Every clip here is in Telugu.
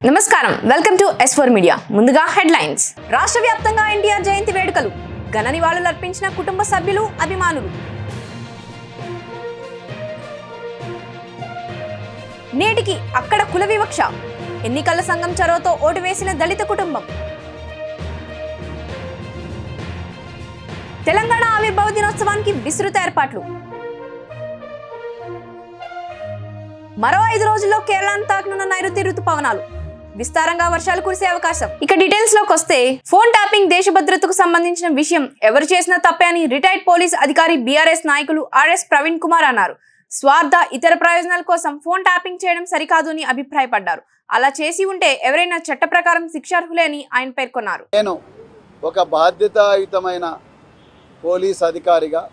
నమస్కారం, వెల్కమ్ టు S4 మీడియా. ముందుగా హెడ్లైన్స్. రాష్ట్ర వ్యాప్తంగా ఎన్టీఆర్ జయంతి వేడుకలు. ఘన నివాళులు అర్పించిన కుటుంబ సభ్యులు, అభిమానులు. నేటికి అక్కడ కుల వివక్ష. ఎన్నికల సంఘం చొరవతో ఓటు వేసిన దళిత కుటుంబం. తెలంగాణ ఆవిర్భావ దినోత్సవానికి విస్తృత ఏర్పాట్లు. మరో 5 రోజుల్లో కేరళను తాకనున్న నైరుతి రుతుపవనాలు. విస్తారంగా వర్షాలు కురిసే అవకాశం. ఇక డీటెయిల్స్ లోకి వస్తే, ఫోన్ ట్యాపింగ్ దేశ భద్రతకు సంబంధించిన విషయం. ఎవరు చేసినా తప్పే అని రిటైర్డ్ పోలీస్ అధికారి బీఆర్ఎస్ నాయకులు ఆర్ఎస్ ప్రవీణ్ కుమార్ అన్నారు. స్వార్థ, ఇతర ప్రయోజనాల కోసం ఫోన్ ట్యాపింగ్ చేయడం సరికాదు అని అభిప్రాయపడ్డారు. అలా చేసి ఉంటే ఎవరైనా చట్ట ప్రకారం శిక్షార్హులే అని ఆయన పేర్కొన్నారు. నేను ఒక బాధ్యతాయుతమైన పోలీస్ అధికారిగా,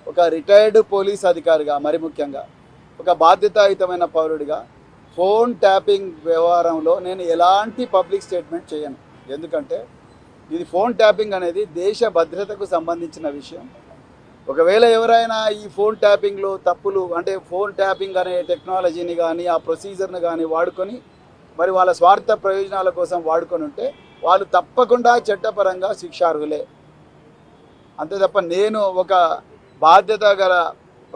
ఒక రిటైర్డ్ పోలీస్ అధికారిగా, మరి ముఖ్యంగా ఒక బాధ్యతాయుతమైన పౌరుడిగా ఫోన్ ట్యాపింగ్ వ్యవహారంలో నేను ఎలాంటి పబ్లిక్ స్టేట్మెంట్ చేయను. ఎందుకంటే ఇది ఫోన్ ట్యాపింగ్ అనేది దేశ భద్రతకు సంబంధించిన విషయం. ఒకవేళ ఎవరైనా ఈ ఫోన్ ట్యాపింగ్లో తప్పులు, అంటే ఫోన్ ట్యాపింగ్ అనే టెక్నాలజీని కానీ ఆ ప్రొసీజర్ని కానీ వాడుకొని మరి వాళ్ళ స్వార్థ ప్రయోజనాల కోసం వాడుకొని ఉంటే వాళ్ళు తప్పకుండా చట్టపరంగా శిక్షార్హులే. అంతే తప్ప నేను ఒక బాధ్యత గల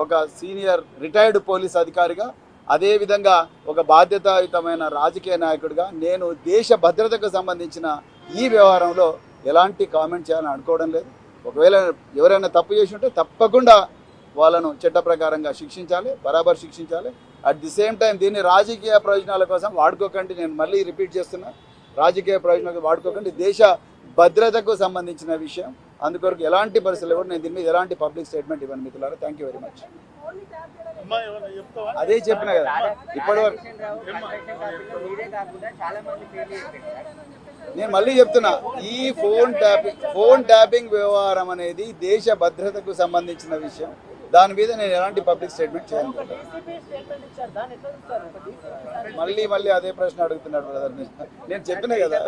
ఒక సీనియర్ రిటైర్డ్ పోలీస్ అధికారిగా, అదేవిధంగా ఒక బాధ్యతాయుతమైన రాజకీయ నాయకుడిగా నేను దేశ భద్రతకు సంబంధించిన ఈ వ్యవహారంలో ఎలాంటి కామెంట్ చేయాలని అనుకోవడం లేదు. ఒకవేళ ఎవరైనా తప్పు చేసి ఉంటే తప్పకుండా వాళ్ళను చట్ట ప్రకారంగా శిక్షించాలి, బరాబర్ శిక్షించాలి. అట్ ది సేమ్ టైం దీన్ని రాజకీయ ప్రయోజనాల కోసం వాడుకోకండి. నేను మళ్ళీ రిపీట్ చేస్తున్నా, రాజకీయ ప్రయోజనాలు వాడుకోకండి. దేశ భద్రతకు సంబంధించిన విషయం. అందుకొరకు ఎలాంటి పరిస్థితులు కూడా నేను దీని మీద ఎలాంటి పబ్లిక్ స్టేట్మెంట్ ఇవ్వను మిత్రులారా. Thank you very much. అదే చెప్పిన కదా ఇప్పటివరకు. నేను మళ్ళీ చెప్తున్నా, ఈ ఫోన్ ట్యాపింగ్ వ్యవహారం అనేది దేశ భద్రతకు సంబంధించిన విషయం. దాని మీద నేను ఎలాంటి పబ్లిక్ స్టేట్మెంట్ చేయను. మళ్ళీ అదే ప్రశ్న అడుగుతున్నాడు బ్రదర్. నేను చెప్పినా కదా,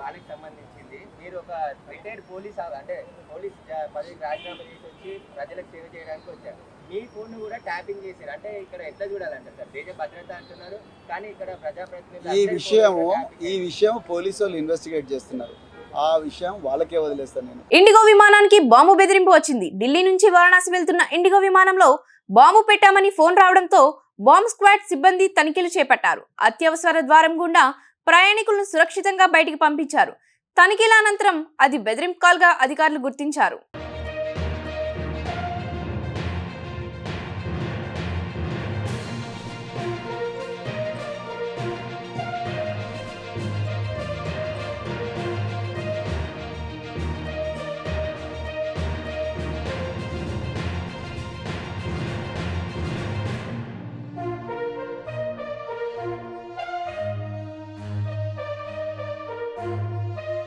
వాళ్ళకి సంబంధించింది. మీరు ఒక రిటైర్డ్ పోలీస్, అంటే పోలీస్ పదవికి రాజీనామా చేసి వచ్చి ప్రజలకు సేవ చేయడానికి వచ్చారు. మీ ఫోన్ కూడా ట్యాపింగ్ చేశారు. అంటే ఇక్కడ ఎట్లా చూడాలంటారు సార్? దేశ భద్రత అంటున్నారు, కానీ ఇక్కడ ప్రజాప్రతినిధులు ఈ విషయం పోలీసు వాళ్ళు ఇన్వెస్టిగేట్ చేస్తున్నారు. ఆ విషయం వాళ్ళకే వదిలేస్తాను నేను. ఇండిగో విమానానికి బాంబు బెదిరింపు వచ్చింది. ఢిల్లీ నుంచి వారణాసి వెళ్తున్న ఇండిగో విమానంలో బాంబు పెట్టామని ఫోన్ రావడంతో బాంబ్ స్క్వాడ్ సిబ్బంది తనిఖీలు చేపట్టారు. అత్యవసర ద్వారం గుండా ప్రయాణికులను సురక్షితంగా బయటికి పంపించారు. తనిఖీల అనంతరం అది బెదిరింపు కాల్గా అధికారులు గుర్తించారు.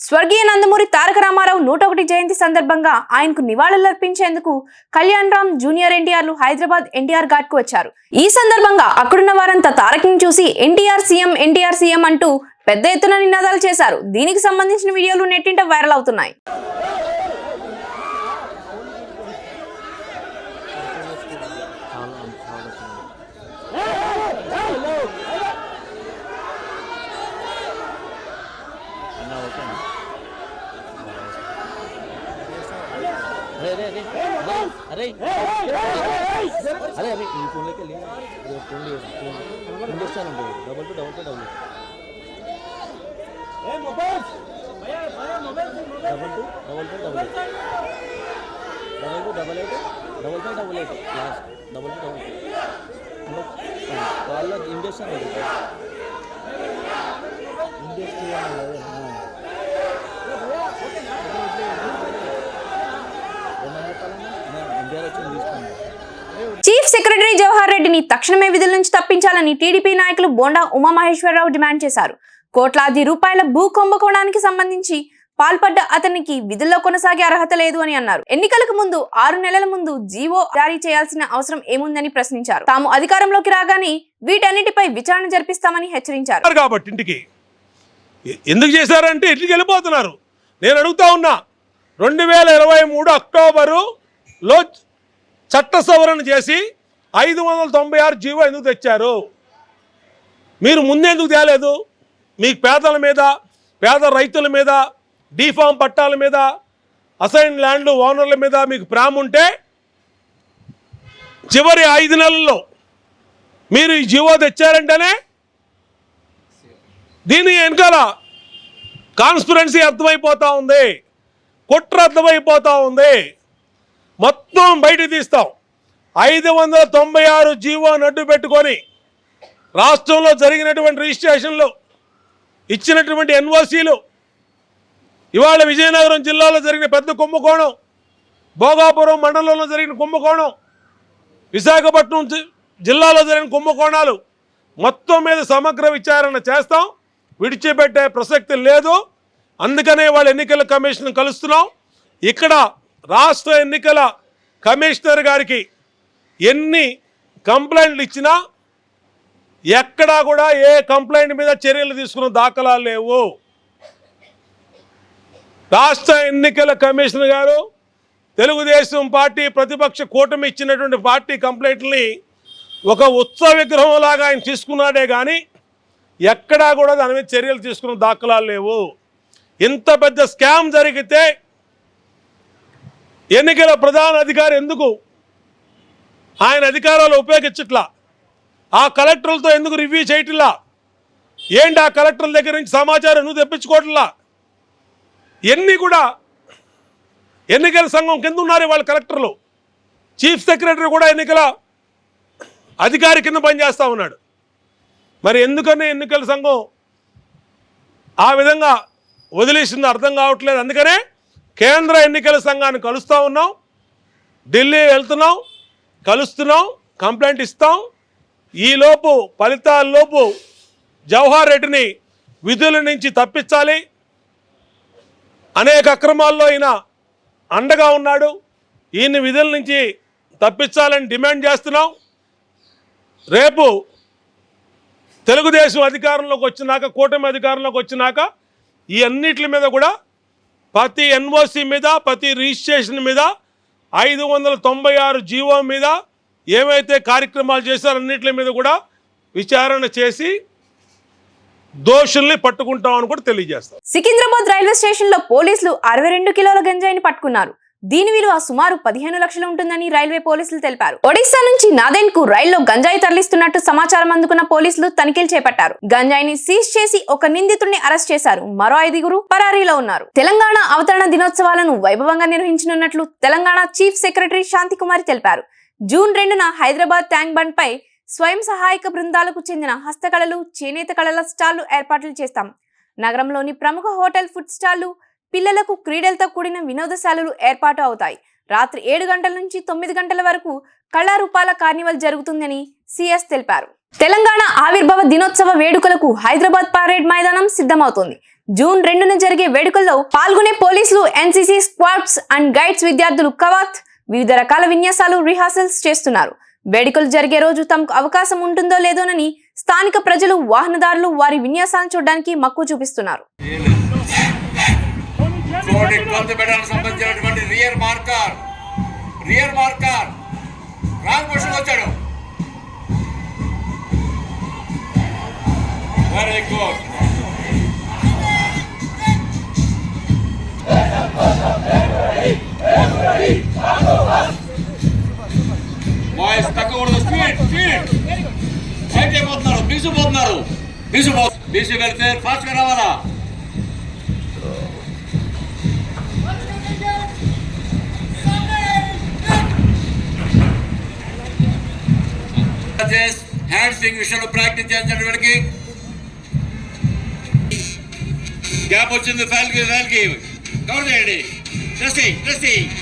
స్వర్గీయ నందమూరి తారక రామారావు 101 జయంతి సందర్భంగా ఆయనకు నివాళులర్పించేందుకు కళ్యాణ్ రామ్, జూనియర్ ఎన్టీఆర్లు హైదరాబాద్ ఎన్టీఆర్ ఘాట్ కు వచ్చారు. ఈ సందర్భంగా అక్కడున్న వారంతా తారక్ని చూసి ఎన్టీఆర్ సీఎం అంటూ పెద్ద ఎత్తున నినాదాలు చేశారు. దీనికి సంబంధించిన వీడియోలు నెట్టింట వైరల్ అవుతున్నాయి. अरे अभी ఈ ఫోన్లోకి వెళ్ళి ఫోన్ చేస్తాను. Double two double double last double two వాళ్ళ ఇంజక్షన్ చీఫ్ సెక్రటరీ జవహర్ రెడ్డిని తక్షణమే విధుల నుంచి తప్పించాలని టీడీపీ నాయకులు బోండా ఉమామహేశ్వరరావు డిమాండ్ చేశారు. కోట్లాది రూపాయల భూ కుంభకోణానికి సంబంధించి పాల్పడ్డ అతనికి విధుల్లో కొనసాగే అర్హత లేదు అని అన్నారు. ఎన్నికలకు ముందు 6 నెలల ముందు జీవో జారీ చేయాల్సిన అవసరం ఏముందని ప్రశ్నించారు. తాము అధికారంలోకి రాగానే వీటన్నిటిపై విచారణ జరిపిస్తామని హెచ్చరించారు. కాబట్టి ఇంటికి ఎందుకు చేశారంటే ఇంటికి వెళ్ళిపోతున్నారు. నేను అడుగుతా ఉన్నా, 2023 అక్టోబరులో చట్ట సవరణ చేసి 596 జీవో ఎందుకు తెచ్చారు? మీరు ముందెందుకు తేలేదు? మీకు పేదల మీద, పేద రైతుల మీద, డీఫామ్ పట్టాల మీద, అసైన్ ల్యాండ్లు ఓనర్ల మీద మీకు ప్రేమ ఉంటే చివరి 5 నెలల్లో మీరు ఈ జీవో తెచ్చారంటేనే దీని వెనకాల కాన్స్పిరెన్సీ అర్థమైపోతూ ఉంది, కుట్ర అర్థమైపోతూ ఉంది. మొత్తం బయట తీస్తాం. 596 జీవోని అడ్డు పెట్టుకొని రాష్ట్రంలో జరిగినటువంటి రిజిస్ట్రేషన్లు, ఇచ్చినటువంటి ఎన్ఓసీలు, ఇవాళ విజయనగరం జిల్లాలో జరిగిన పెద్ద కుంభకోణం, భోగాపురం మండలంలో జరిగిన కుంభకోణం, విశాఖపట్నం జిల్లాలో జరిగిన కుంభకోణాలు మొత్తం మీద సమగ్ర విచారణ చేస్తాం. విడిచిపెట్టే ప్రసక్తి లేదు. అందుకనే వాళ్ళ ఎన్నికల కమిషన్ కలుస్తున్నాం. ఇక్కడ రాష్ట్ర ఎన్నికల కమిషనర్ గారికి ఎన్ని కంప్లైంట్లు ఇచ్చినా ఎక్కడా కూడా ఏ కంప్లైంట్ మీద చర్యలు తీసుకున్న దాఖలాలు లేవు. రాష్ట్ర ఎన్నికల కమిషనర్ గారు తెలుగుదేశం పార్టీ ప్రతిపక్ష కూటమి ఇచ్చినటువంటి పార్టీ కంప్లైంట్ని ఒక ఉత్సవ విగ్రహంలాగా ఆయన తీసుకున్నాడే కానీ ఎక్కడా కూడా దాని మీద చర్యలు తీసుకున్న దాఖలాలు లేవు. ఇంత పెద్ద స్కామ్ జరిగితే ఎన్నికల ప్రధాన అధికారి ఎందుకు ఆయన అధికారాలు ఉపయోగించట్లా? ఆ కలెక్టర్లతో ఎందుకు రివ్యూ చేయట్లా? ఏంటి ఆ కలెక్టర్ల దగ్గర నుంచి సమాచారం ఎందుకు తెప్పించుకోవట్లా? ఎన్ని కూడా ఎన్నికల సంఘం కింద ఉన్నారు వాళ్ళ కలెక్టర్లు. చీఫ్ సెక్రటరీ కూడా ఎన్నికల అధికారి కింద పనిచేస్తూ ఉన్నాడు. మరి ఎందుకని ఎన్నికల సంఘం ఆ విధంగా వదిలేసిందో అర్థం కావట్లేదు. అందుకనే కేంద్ర ఎన్నికల సంఘాన్ని కలుస్తూ ఉన్నాం, ఢిల్లీ వెళ్తున్నాం, కలుస్తున్నాం, కంప్లైంట్ ఇస్తాం. ఈలోపు ఫలితాల్లోపు జవహర్ రెడ్డిని విధుల నుంచి తప్పించాలి. అనేక అక్రమాల్లో ఈయన అండగా ఉన్నాడు. ఈయన్ని విధుల నుంచి తప్పించాలని డిమాండ్ చేస్తున్నాం. రేపు తెలుగుదేశం అధికారంలోకి వచ్చినాక, కూటమి అధికారంలోకి వచ్చినాక ఈ అన్నిటి మీద కూడా ప్రతి ఎన్ఓసి మీద, ప్రతి రిజిస్ట్రేషన్ మీద, 596 జీవో మీద ఏమైతే కార్యక్రమాలు చేశారో అన్నిటి మీద కూడా విచారణ చేసి దోషుల్ని పట్టుకుంటామని కూడా తెలియజేస్తాం. సికింద్రాబాద్ రైల్వే స్టేషన్ లో పోలీసులు 62 కిలోల గంజాయిని పట్టుకున్నారు. దీని విలువ సుమారు 15 లక్షలు ఉంటుందని రైల్వే పోలీసులు తెలిపారు. ఒడిశా నుంచి నాదెన్ కు రైల్లో గంజాయి తరలిస్తున్నట్టు సమాచారం అందుకున్న పోలీసులు తనిఖీలు చేపట్టారు. గంజాయిని సీజ్ చేసి ఒక నిందితుడిని అరెస్ట్ చేశారు. మరో 5 పరారీలో ఉన్నారు. తెలంగాణ అవతరణ దినోత్సవాలను వైభవంగా నిర్వహించనున్నట్లు తెలంగాణ చీఫ్ సెక్రటరీ శాంతికుమారి తెలిపారు. జూన్ 2న హైదరాబాద్ ట్యాంక్ బండ్ పై స్వయం సహాయక బృందాలకు చెందిన హస్తకళలు, చేనేత కళల స్టాళ్లు ఏర్పాట్లు చేస్తాం. నగరంలోని ప్రముఖ హోటల్, ఫుడ్ స్టాళ్లు, పిల్లలకు క్రీడలతో కూడిన వినోదశాలలు ఏర్పాటు అవుతాయి. రాత్రి 7 గంటల నుంచి 9 గంటల వరకు కళారూపాల కార్నివల్ జరుగుతుందని సిఎస్ తెలిపారు. తెలంగాణ ఆవిర్భావ దినోత్సవ వేడుకలకు హైదరాబాద్ పరేడ్ మైదానం సిద్ధమవుతోంది. జూన్ 2న జరిగే వేడుకల్లో పాల్గొనే పోలీసులు, ఎన్సీసీ స్క్వాడ్స్ అండ్ గైడ్స్, విద్యార్థులు కవాత్ వివిధ రకాల విన్యాసాలు, రిహార్సల్స్ చేస్తున్నారు. వేడుకలు జరిగే రోజు తమకు అవకాశం ఉంటుందో లేదోనని స్థానిక ప్రజలు, వాహనదారులు వారి విన్యాసాలను చూడడానికి మక్కువ చూపిస్తున్నారు. సంబంధించినటువంటి రియర్ మార్కర్ రాంగ్ పొజిషన్ వచ్చాడు. Very good. బాయ్స్ తగ్గకూడదు. స్పీడ్ సైట్ అయిపోతున్నారు, బీసిపోతున్నారు. బీసీ వెళ్తే ఫాస్ట్ గా రావాలా? హ్యాండ్ స్వింగ్ విషయంలో ప్రాక్టీస్ చేయించండి. వీళ్ళకి గ్యాప్ వచ్చింది. ఫైల్కి కవర్ చేయండి. డ్రెస్సింగ్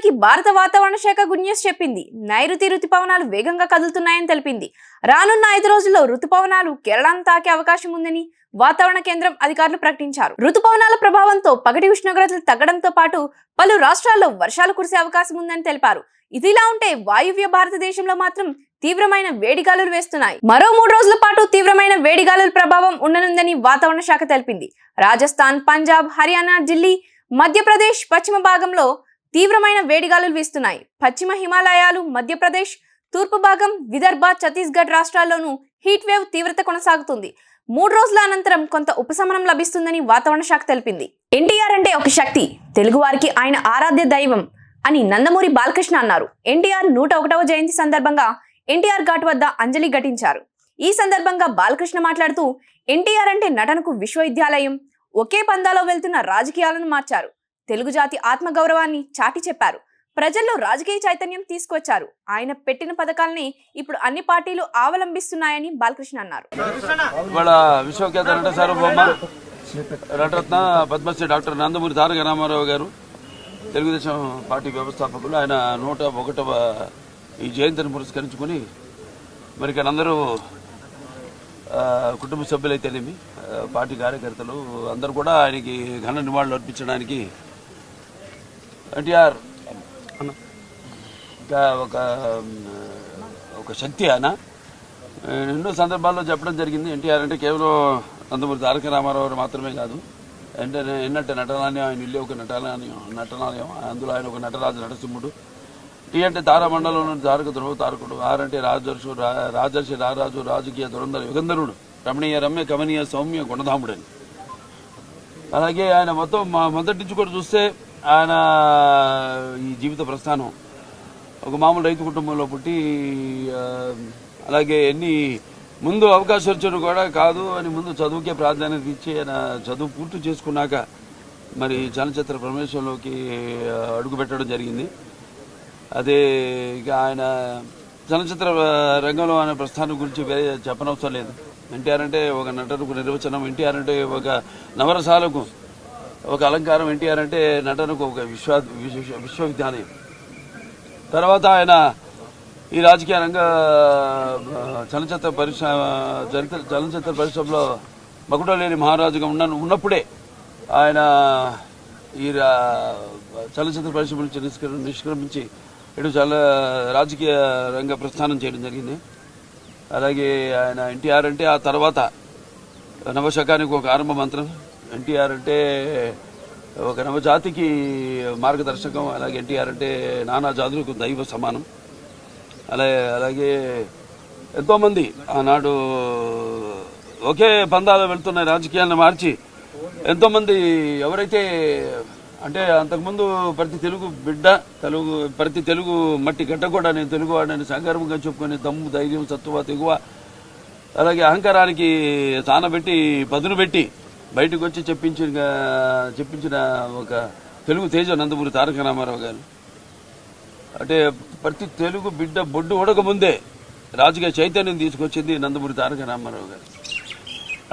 దేశానికి భారత వాతావరణ శాఖ గుడ్ న్యూస్ చెప్పింది. నైరుతి రుతుపవనాలు వేగంగా కదులుతున్నాయని తెలిపింది. రానున్న 5 రోజుల్లో రుతుపవనాలు కేరళను తాకే అవకాశం ఉందని వాతావరణ కేంద్రం అధికారులు ప్రకటించారు. రుతుపవనాల ప్రభావంతో పగటి ఉష్ణోగ్రతలు తగ్గడంతో పాటు పలు రాష్ట్రాల్లో వర్షాలు కురిసే అవకాశం ఉందని తెలిపారు. ఇదిలా ఉంటే వాయువ్య భారతదేశంలో మాత్రం తీవ్రమైన వేడిగాలులు వేస్తున్నాయి. మరో 3 రోజుల పాటు తీవ్రమైన వేడిగాలుల ప్రభావం ఉండనుందని వాతావరణ శాఖ తెలిపింది. రాజస్థాన్, పంజాబ్, హర్యానా, ఢిల్లీ, మధ్యప్రదేశ్ పశ్చిమ భాగంలో తీవ్రమైన వేడిగాలులు వీస్తున్నాయి. పశ్చిమ హిమాలయాలు, మధ్యప్రదేశ్ తూర్పు భాగం, విదర్భ, ఛత్తీస్గఢ్ రాష్ట్రాల్లోనూ హీట్ వేవ్ తీవ్రత కొనసాగుతుంది. 3 రోజుల అనంతరం కొంత ఉపశమనం లభిస్తుందని వాతావరణ శాఖ తెలిపింది. ఎన్టీఆర్ అంటే ఒక శక్తి, తెలుగు వారికి ఆయన ఆరాధ్య దైవం అని నందమూరి బాలకృష్ణ అన్నారు. ఎన్టీఆర్ 101వ జయంతి సందర్భంగా ఎన్టీఆర్ ఘాట్ వద్ద అంజలి ఘటించారు. ఈ సందర్భంగా బాలకృష్ణ మాట్లాడుతూ ఎన్టీఆర్ అంటే నటనకు విశ్వవిద్యాలయం, ఒకే పందాలో వెళ్తున్న రాజకీయాలను మార్చారు. తెలుగు జాతి ఆత్మగౌరవాన్ని చాటి చెప్పారు. ప్రజల్లో రాజకీయ చైతన్యం తీసుకొచ్చారు. ఆయన పెట్టిన పథకాలని ఇప్పుడు అన్ని పార్టీలు అవలంబిస్తున్నాయని బాలకృష్ణ అన్నారు. ఇవాళ విశ్వఖ్యాత నట సార్వభౌమ నటరత్న పద్మశ్రీ డాక్టర్ నందమూరి తారక రామారావు గారు తెలుగుదేశం పార్టీ వ్యవస్థాపకులు. ఆయన 101వ ఈ జయంతిని పురస్కరించుకుని మరి ఇక్కడ అందరూ కుటుంబ సభ్యులైతేనేమి, పార్టీ కార్యకర్తలు అందరూ కూడా ఆయనకి ఘన నివాళులు అర్పించడానికి ఎన్టీఆర్ ఒక శక్తి. ఆయన ఎన్నో సందర్భాల్లో చెప్పడం జరిగింది. ఎన్టీఆర్ అంటే కేవలం నందమూరి తారక రామారావు మాత్రమే కాదు, ఎన్నట్టు నటనాలయం, ఆయన ఇల్లు ఒక నటనాలయం, అందులో ఆయన ఒక నటరాజు నటసింహుడు. టీ అంటే తారామండలంలో తారక ధ్రువ తారకుడు, ఆర్ అంటే రాజర్షి రారాజు, రాజకీయ దురంధర యుగంధరుడు, రమణీయ రమ్య కమనీయ సౌమ్య గుణధాముడని. అలాగే ఆయన మొదటి నుంచి కూడా చూస్తే ఆయన ఈ జీవిత ప్రస్థానం ఒక మామూలు రైతు కుటుంబంలో పుట్టి, అలాగే ముందు అవకాశం వచ్చాడు కూడా కాదు అని ముందు చదువుకే ప్రాధాన్యత ఇచ్చి ఆయన చదువు పూర్తి చేసుకున్నాక మరి చలనచిత్ర ప్రవేశంలోకి అడుగు పెట్టడం జరిగింది. అదే ఇక ఆయన చలనచిత్ర రంగంలో ఆయన ప్రస్థానం గురించి చెప్పనవసరం లేదు. ఎన్టీఆర్ అంటే ఒక నటనకు నిర్వచనం, ఎన్టీఆర్ అంటే ఒక నవరసాలకు ఒక అలంకారం, ఎన్టీఆర్ అంటే నటనకు ఒక విశ్వవిద్యాలయం. తర్వాత ఆయన ఈ రాజకీయ రంగ చలనచిత్ర పరిశ్రమలో మకుటలేని మహారాజుగా ఉన్నప్పుడే ఆయన ఈ చలనచిత్ర పరిశ్రమ నుంచి నిష్క్రమించి ఇటు రాజకీయ రంగ ప్రస్థానం చేయడం జరిగింది. అలాగే ఆయన ఎన్టీఆర్ అంటే ఆ తర్వాత నవశకానికి ఒక ఆరంభ మంత్రం, ఎన్టీఆర్ అంటే ఒక నవజాతికి మార్గదర్శకం. అలాగే ఎన్టీఆర్ అంటే నానా జాతులకు దైవ సమానం. అలాగే ఎంతోమంది ఆనాడు ఒకే పందాలో వెళ్తున్న రాజకీయాలను మార్చి ఎంతోమంది ఎవరైతే అంటే అంతకుముందు ప్రతి తెలుగు బిడ్డ, ప్రతి తెలుగు మట్టి గడ్డ కూడా నేను తెలుగువాడని సంగర్వంగా చెప్పుకునే దమ్ము, ధైర్యం, సత్తువ, తెగువ, అలాగే అహంకారానికి సానబెట్టి పదును పెట్టి బయటకు వచ్చి చెప్పించిన ఒక తెలుగు తేజ నందమూరి తారక రామారావు గారు. అంటే ప్రతి తెలుగు బిడ్డ బొడ్డు ఉడక ముందే రాజకీయ చైతన్యం తీసుకొచ్చింది నందమూరి తారక రామారావు గారు.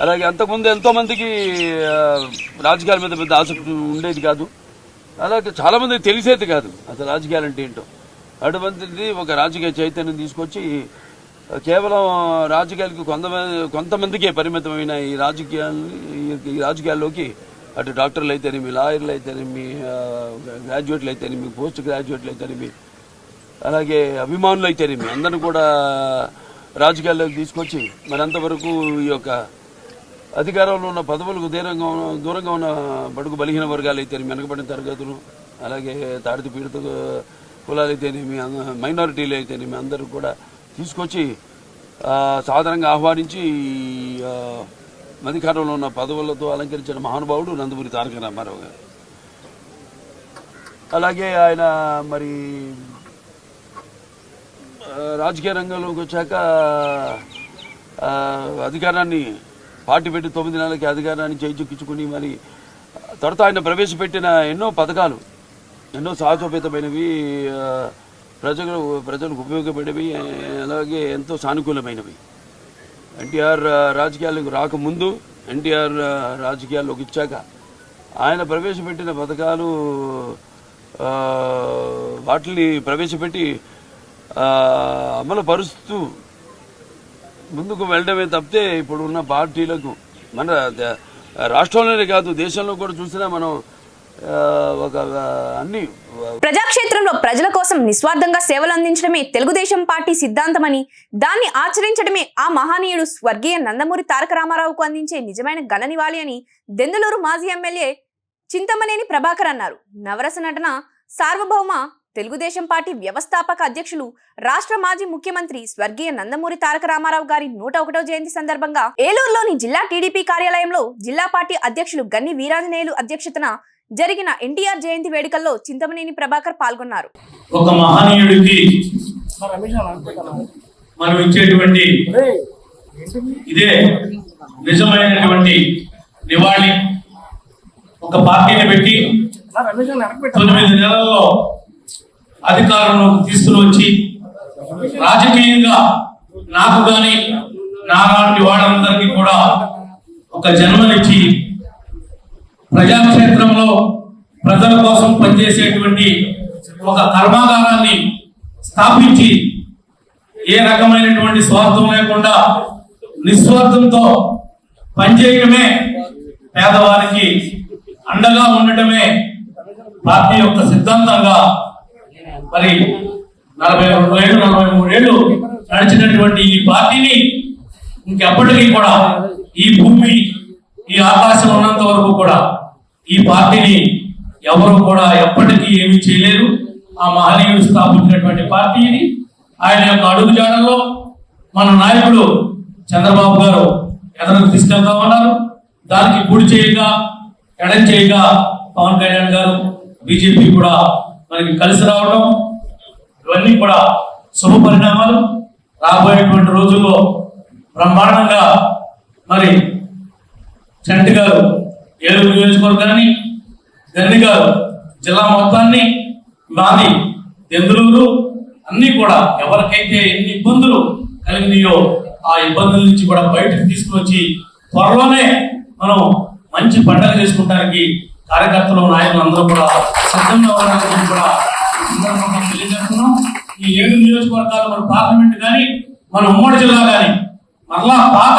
అలాగే అంతకుముందు ఎంతోమందికి రాజకీయాల మీద పెద్ద ఆసక్తి ఉండేది కాదు, అలాగే చాలామందికి తెలిసేది కాదు అసలు రాజకీయాలు అంటే ఏంటో. అటువంటిది ఒక రాజకీయ చైతన్యం తీసుకొచ్చి కేవలం రాజకీయాలకు కొంతమందికే పరిమితమైన ఈ రాజకీయాల్లోకి అటు డాక్టర్లు అయితేనేమి, లాయర్లు అయితేనేమి, గ్రాడ్యుయేట్లు అయితేనేమి, పోస్ట్ గ్రాడ్యుయేట్లు అయితేనేమి, అలాగే అభిమానులు అయితేనేమి అందరిని కూడా రాజకీయాల్లోకి తీసుకొచ్చి మరి అంతవరకు ఈ యొక్క అధికారంలో ఉన్న పదవులకు దూరంగా ఉన్న బడుగు బలహీన వర్గాలు అయితేనేమి, వెనకబడిన తరగతులు, అలాగే తాడిత పీడిత కులాలు అయితేనేమి, మైనారిటీలు అయితేనేమి అందరూ కూడా తీసుకొచ్చి సాధారణంగా ఆహ్వానించి అధికారంలో ఉన్న పదవులతో అలంకరించిన మహానుభావుడు నందమూరి తారక రామారావు గారు. అలాగే ఆయన మరి రాజకీయ రంగంలోకి వచ్చాక అధికారాన్ని పార్టీ పెట్టి 9 నెలలకి అధికారాన్ని చేజిక్కించుకుని మరి తర్వాత ఆయన ప్రవేశపెట్టిన ఎన్నో పథకాలు ఎన్నో సాహసోపేతమైనవి, ప్రజలకు ఉపయోగపడేవి, అలాగే ఎంతో సానుకూలమైనవి. ఎన్టీఆర్ రాజకీయాలకు రాకముందు, ఎన్టీఆర్ రాజకీయాల్లోకి ఇచ్చాక ఆయన ప్రవేశపెట్టిన పథకాలు వాటిని ప్రవేశపెట్టి అమలు పరుస్తూ ముందుకు వెళ్ళడమే తప్పితే ఇప్పుడు ఉన్న పార్టీలకు మన రాష్ట్రంలోనే కాదు దేశంలో కూడా చూసినా మనం ఒక అన్ని ప్రజాక్షేత్రంలో ప్రజల కోసం నిస్వార్థంగా సేవలు అందించడమే తెలుగుదేశం పార్టీ సిద్ధాంతమని, దాన్ని ఆచరించడమే ఆ మహనీయుడు స్వర్గీయ నందమూరి తారక రామారావుకు అందించే నిజమైన ఘన నివాళి అని దెందులూరు మాజీ ఎమ్మెల్యే చింతమనేని ప్రభాకర్ అన్నారు. నవరస నటన సార్వభౌమ తెలుగుదేశం పార్టీ వ్యవస్థాపక అధ్యక్షులు, రాష్ట్ర మాజీ ముఖ్యమంత్రి స్వర్గీయ నందమూరి తారక రామారావు గారి 101వ జయంతి సందర్భంగా ఏలూరులోని జిల్లా టీడీపీ కార్యాలయంలో జిల్లా పార్టీ అధ్యక్షులు గన్ని వీరాంజనేయులు అధ్యక్షతన జరిగిన ఎన్టీఆర్ జయంతి వేడుకల్లో చింతమనేని ప్రభాకర్ పాల్గొన్నారు. ఒక మహనీయుడికి మనం ఇచ్చేటువంటి ఇదే నిజమైనటువంటి నివాళి. ఒక పార్టీని పెట్టి 9 నెలల్లో అధికారంలోకి తీసుకుని వచ్చి రాజకీయంగా నాకు కానీ నాలాంటి వాళ్ళందరికీ కూడా ఒక జన్మనిచ్చి ప్రజాక్షేత్రంలో ప్రజల కోసం పనిచేసేటువంటి ఒక కర్మాగారాన్ని స్థాపించి ఏ రకమైనటువంటి స్వార్థం లేకుండా నిస్వార్థంతో పనిచేయడమే, పేదవారికి అండగా ఉండటమే పార్టీ యొక్క సిద్ధాంతంగా మరి 42 ఏళ్ళు 43 ఏళ్ళు నడిచినటువంటి ఈ పార్టీని ఇంకెప్పటికీ కూడా ఈ భూమి ఈ ఆకాశం ఉన్నంత వరకు కూడా ఈ పార్టీని ఎవరు కూడా ఎప్పటికీ ఏమీ చేయలేరు. ఆ మహనీయుడు స్థాపించినటువంటి పార్టీని ఆయన యొక్క అడుగుజాడల్లో మన నాయకుడు చంద్రబాబు గారు ఎదరకు తీసుకెళ్తా ఉన్నారు. దానికి కుడి చేయగా ఎడం చేయగా పవన్ కళ్యాణ్ గారు బీజేపీ కూడా మనకి కలిసి రావడం, ఇవన్నీ కూడా శుభ పరిణామాలు. రాబోయేటువంటి రోజుల్లో బ్రహ్మాండంగా మరి చంటి గారు ఏలూరు నియోజకవర్గాన్ని, గన్ని గారు జిల్లా మొత్తాన్ని, మాది దెందులూరు అన్ని కూడా ఎవరికైతే ఎన్ని ఇబ్బందులు కలిగినాయో ఆ ఇబ్బందుల నుంచి కూడా బయటకు తీసుకువచ్చి త్వరలోనే మనం మంచి పండుగ చేసుకుంటానికి కార్యకర్తలు నాయకులు అందరూ కూడా సిద్ధంగా ఉన్నారని కూడా తెలియజేస్తున్నాం. ఈ 7 నియోజకవర్గాలు మన పార్లమెంట్ కానీ మన ఉమ్మడి జిల్లా కానీ మరలా పాత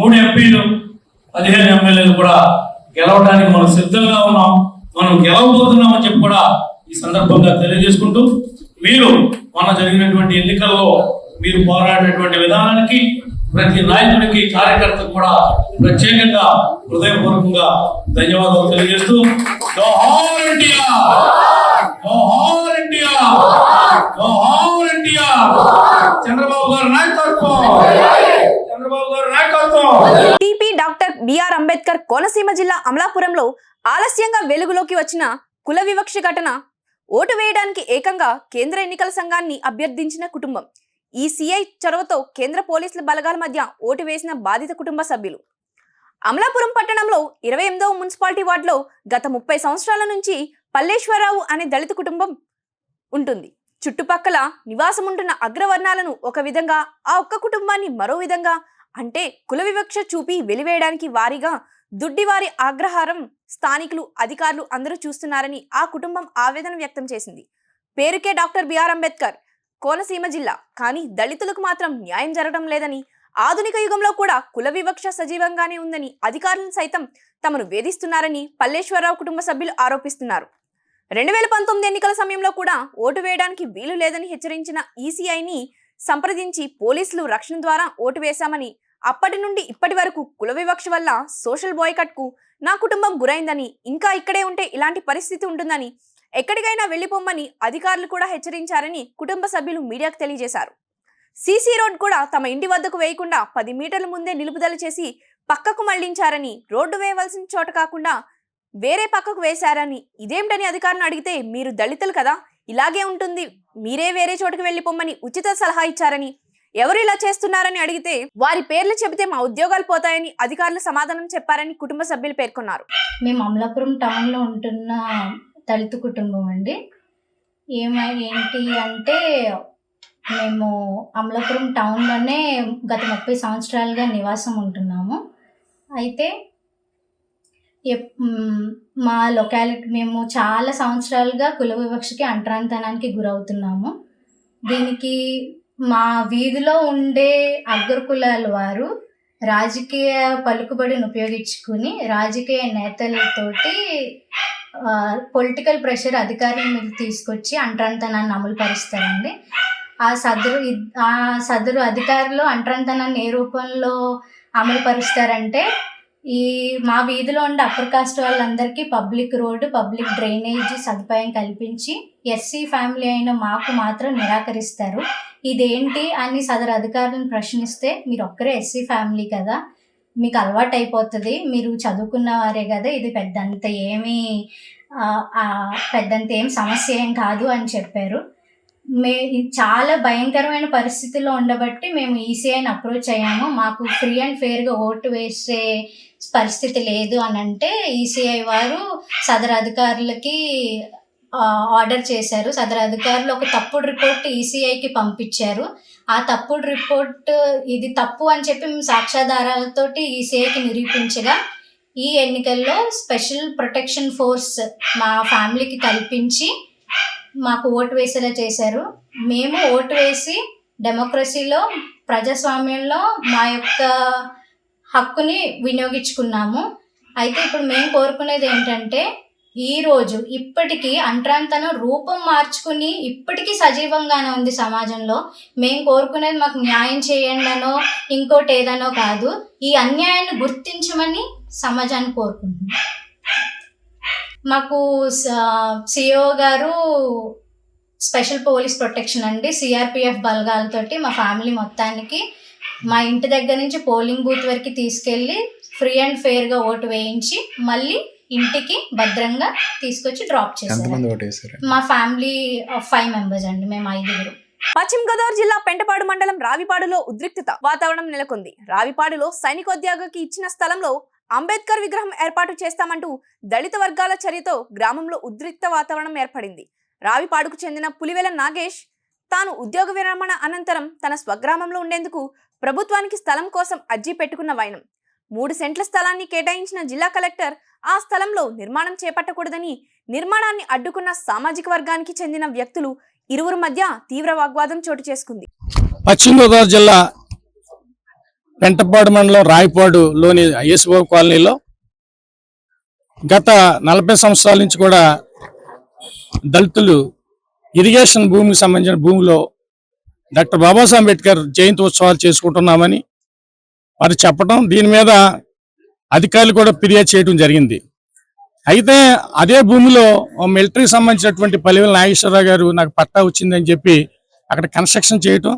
3 ఎంపీలు 15 ఎమ్మెల్యేలు కూడా గెలవడానికి మనం సిద్ధంగా ఉన్నాం. మనం గెలవబోతున్నాం అని చెప్పి కూడా ఈ సందర్భంగా తెలియజేసుకుంటూ, మీరు మొన్న జరిగినటువంటి ఎన్నికల్లో మీరు పోరాడినటువంటి విధానానికి ప్రతి నాయకుడికి కార్యకర్తకు కూడా ప్రత్యేకంగా హృదయపూర్వకంగా ధన్యవాదాలు తెలియజేస్తూ, జోహార్ ఎన్టీఆర్, జోహార్ ఎన్టీఆర్, జోహార్ ఎన్టీఆర్, చంద్రబాబు గారి నాయకత్వం, చంద్రబాబు గారి నాయకత్వం. టీపీ డాక్టర్ బిఆర్ అంబేద్కర్ కోనసీమ జిల్లా అమలాపురంలో ఆలస్యంగా వెలుగులోకి వచ్చిన కుల వివక్ష ఘటన. ఓటు వేయడానికి ఏకంగా కేంద్ర ఎన్నికల సంఘాన్ని అభ్యర్థించిన కుటుంబం. ఈ సిఐ చొరవతో కేంద్ర పోలీసుల బలగాల మధ్య ఓటు వేసిన బాధిత కుటుంబ సభ్యులు. అమలాపురం పట్టణంలో 28వ మున్సిపాలిటీ వార్డులో గత 30 సంవత్సరాల నుంచి పల్లేశ్వరరావు అనే దళిత కుటుంబం ఉంటుంది. చుట్టుపక్కల నివాసం ఉంటున్న అగ్రవర్ణాలను ఒక విధంగా, ఆ ఒక్క కుటుంబాన్ని మరో విధంగా, అంటే కుల వివక్ష చూపి వెలివేయడానికి వారిగా దుడ్డివారి ఆగ్రహారం స్థానికులు, అధికారులు అందరూ చూస్తున్నారని ఆ కుటుంబం ఆవేదన వ్యక్తం చేసింది. పేరుకే డాక్టర్ బిఆర్ అంబేద్కర్ కోనసీమ జిల్లా, కానీ దళితులకు మాత్రం న్యాయం జరగడం లేదని, ఆధునిక యుగంలో కూడా కుల వివక్ష సజీవంగానే ఉందని అధికారులను సైతం తమను వేధిస్తున్నారని పల్లేశ్వరరావు కుటుంబ సభ్యులు ఆరోపిస్తున్నారు. 2019 ఎన్నికల సమయంలో కూడా ఓటు వేయడానికి వీలు లేదని హెచ్చరించిన ఈసీఐని సంప్రదించి పోలీసులు రక్షణ ద్వారా ఓటు వేశామని, అప్పటి నుండి ఇప్పటి వరకు కుల వివక్ష వల్ల సోషల్ బాయ్కట్ కు నా కుటుంబం గురైందని, ఇంకా ఇక్కడే ఉంటే ఇలాంటి పరిస్థితి ఉంటుందని, ఎక్కడికైనా వెళ్లిపోమ్మని అధికారులు కూడా హెచ్చరించారని కుటుంబ సభ్యులు మీడియాకు తెలియజేశారు. సీసీ రోడ్ కూడా తమ ఇంటి వద్దకు వేయకుండా 10 మీటర్ల ముందే నిలుపుదల చేసి పక్కకు మళ్లించారని, రోడ్డు వేయవలసిన చోట కాకుండా వేరే పక్కకు వేశారని, ఇదేమిటని అధికారులను అడిగితే మీరు దళితులు కదా, ఇలాగే ఉంటుంది, మీరే వేరే చోటుకు వెళ్లిపోమ్మని ఉచిత సలహా ఇచ్చారని, ఎవరు ఇలా చేస్తున్నారని అడిగితే వారి పేర్లు చెబితే మా ఉద్యోగాలు పోతాయని అధికారులు సమాధానం చెప్పారని కుటుంబ సభ్యులు పేర్కొన్నారు. మేము అమలాపురం టౌన్లో ఉంటున్న దళిత కుటుంబం అండి. ఏంటి అంటే మేము అమలాపురం టౌన్లోనే గత 30 సంవత్సరాలుగా నివాసం ఉంటున్నాము. అయితే మా లొకాలిటీ మేము చాలా సంవత్సరాలుగా కుల వివక్షకి అంటరానితనానికి గురవుతున్నాము. దీనికి మా వీధిలో ఉండే అగ్ర కులాల వారు రాజకీయ పలుకుబడిని ఉపయోగించుకుని రాజకీయ నేతలతోటి పొలిటికల్ ప్రెషర్ అధికారుల మీద తీసుకొచ్చి అంటరానితనాన్ని అమలు పరుస్తారండి. ఆ సదరు అధికారులు అంటరానితనాన్ని ఏ రూపంలో అమలు పరుస్తారంటే, మా వీధిలో ఉండే అప్పర్ కాస్ట్ వాళ్ళందరికీ పబ్లిక్ రోడ్డు, పబ్లిక్ డ్రైనేజీ సదుపాయం కల్పించి ఎస్సీ ఫ్యామిలీ అయిన మాకు మాత్రం నిరాకరిస్తారు. ఇదేంటి అని సదరు అధికారులను ప్రశ్నిస్తే, మీరు ఒక్కరే ఎస్సీ ఫ్యామిలీ కదా, మీకు అలవాటు అయిపోతుంది, మీరు చదువుకున్న వారే కదా, ఇది పెద్దంత ఏం సమస్య ఏం కాదు అని చెప్పారు. చాలా భయంకరమైన పరిస్థితుల్లో ఉండబట్టి మేము ఈసీఐని అప్రోచ్ అయ్యాము. మాకు ఫ్రీ అండ్ ఫెయిర్గా ఓటు వేసే పరిస్థితి లేదు అని అంటే ఈసీఐ వారు సదరు అధికారులకి ఆర్డర్ చేశారు. సదరు అధికారులు ఒక తప్పుడు రిపోర్ట్ ఈసీఐకి పంపించారు. ఆ తప్పుడు రిపోర్ట్ ఇది తప్పు అని చెప్పి మేము సాక్ష్యాధారాలతోటి ఈసీఐకి నిరూపించగా ఈ ఎన్నికల్లో స్పెషల్ ప్రొటెక్షన్ ఫోర్స్ మా ఫ్యామిలీకి కల్పించి మాకు ఓటు వేసేలా చేశారు. మేము ఓటు వేసి డెమోక్రసీలో, ప్రజాస్వామ్యంలో మా యొక్క హక్కుని వినియోగించుకున్నాము. అయితే ఇప్పుడు మేము కోరుకునేది ఏంటంటే, ఈరోజు ఇప్పటికీ అంటరానితనం రూపం మార్చుకుని ఇప్పటికీ సజీవంగానే ఉంది సమాజంలో. మేము కోరుకునేది మాకు న్యాయం చేయండి అనో ఇంకోటి ఏదనో కాదు, ఈ అన్యాయాన్ని గుర్తించమని సమాజాన్ని కోరుకుంటున్నాం. మాకు సిఓ గారు స్పెషల్ పోలీస్ ప్రొటెక్షన్ అండి, సిఆర్పిఎఫ్ బలగాలతోటి మా ఫ్యామిలీ మొత్తానికి మా ఇంటి దగ్గర నుంచి పోలింగ్ బూత్ వరకు తీసుకెళ్ళి ఫ్రీ అండ్ ఫెయిర్గా ఓటు వేయించి మళ్ళీ ఇంటికి భద్రంగా తీసుకొచ్చి డ్రాప్ చేశారు. మా ఫ్యామిలీ 5 members అండి, మేము 5. పశ్చిమ గోదావరి జిల్లా పెంటపాడు మండలం రావిపాడులో ఉద్రిక్తత వాతావరణం నెలకొంది. రావిపాడులో సైనికోద్యోగికి ఇచ్చిన స్థలంలో అంబేద్కర్ విగ్రహం ఏర్పాటు చేస్తామంటూ దళిత వర్గాల చర్యతో గ్రామంలో ఉద్రిక్త వాతావరణం ఏర్పడింది. రావిపాడుకు చెందిన పులివెల నాగేష్ తాను ఉద్యోగ విరమణ అనంతరం తన స్వగ్రామంలో ఉండేందుకు ప్రభుత్వానికి స్థలం కోసం అర్జీ పెట్టుకున్న వైనం. 3 సెంట్ల స్థలాన్ని కేటాయించిన జిల్లా కలెక్టర్ ఆ స్థలంలో నిర్మాణం చేపట్టకూడదని నిర్మాణాన్ని అడ్డుకున్న సామాజిక వర్గానికి చెందిన వ్యక్తులు ఇరువురు మధ్య తీవ్ర వాగ్వాదం చోటు చేసుకుంది. పశ్చిమ గోదావరి జిల్లా పెంటపాడు మండలం రాయపాడులోని యేసుబాబు కాలనీలో గత 40 సంవత్సరాల నుంచి కూడా దళితులు ఇరిగేషన్ భూమికి సంబంధించిన భూమిలో డాక్టర్ బాబాసాహెబ్ అంబేద్కర్ జయంతి ఉత్సవాలు చేసుకుంటున్నామని వారు చెప్పడం, దీని మీద అధికారులు కూడా ఫిర్యాదు చేయడం జరిగింది. అయితే అదే భూమిలో మిలిటరీకి సంబంధించినటువంటి పల్లివెల నాగేశ్వరరావు గారు నాకు పట్టా వచ్చిందని చెప్పి అక్కడ కన్స్ట్రక్షన్ చేయటం,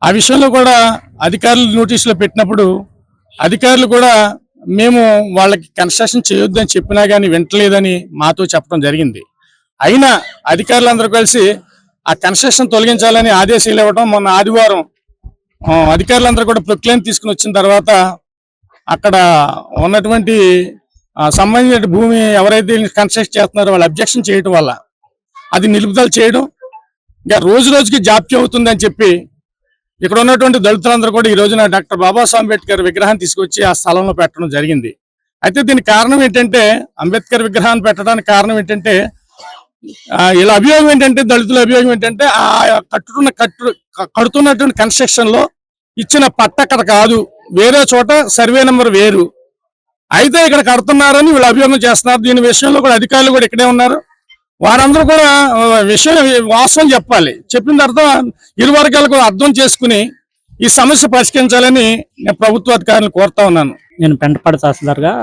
ఆ విషయంలో కూడా అధికారులు నోటీసులో పెట్టినప్పుడు అధికారులు కూడా మేము వాళ్ళకి కన్స్ట్రక్షన్ చేయొద్దని చెప్పినా కానీ వింటలేదని మాతో చెప్పడం జరిగింది. అయినా అధికారులందరూ కలిసి ఆ కన్స్ట్రక్షన్ తొలగించాలని ఆదేశాలు ఇవ్వడం, మొన్న ఆదివారం అధికారులందరూ కూడా ప్రొక్లైన్ తీసుకుని వచ్చిన తర్వాత అక్కడ ఉన్నటువంటి సంబంధించిన భూమి ఎవరైతే కన్స్ట్రక్ట్ చేస్తున్నారో వాళ్ళు అబ్జెక్షన్ చేయడం వల్ల అది నిలుపుదల చేయడం, ఇంకా రోజు రోజుకి జాప్యం అవుతుందని చెప్పి ఇక్కడ ఉన్నటువంటి దళితులందరూ కూడా ఈ రోజున డాక్టర్ బాబాసాహెబ్ అంబేద్కర్ విగ్రహాన్ని తీసుకొచ్చి ఆ స్థలంలో పెట్టడం జరిగింది. అయితే దీనికి కారణం ఏంటంటే, అంబేద్కర్ విగ్రహాన్ని పెట్టడానికి కారణం ఏంటంటే, ఇలా అభియోగం ఏంటంటే, దళితుల అభియోగం ఏంటంటే, ఆ కడుతున్నటువంటి కన్స్ట్రక్షన్ లో ఇచ్చిన పట్ట అక్కడ కాదు, వేరే చోట సర్వే నెంబర్ వేరు, అయితే ఇక్కడ కడుతున్నారని వీళ్ళు అభియోగం చేస్తున్నారు. దీని విషయంలో కూడా అధికారులు కూడా ఇక్కడే ఉన్నారు. వారందరూ కూడా విషయం వాస్తవం చెప్పాలి. చెప్పిన తర్వాత ఇరు వర్గాలు కూడా అర్థం చేసుకుని ఈ సమస్య పరిష్కరించాలని నేను ప్రభుత్వ అధికారులను కోరుతా ఉన్నాను. నేను పెంటపాడు తహసీల్దార్గా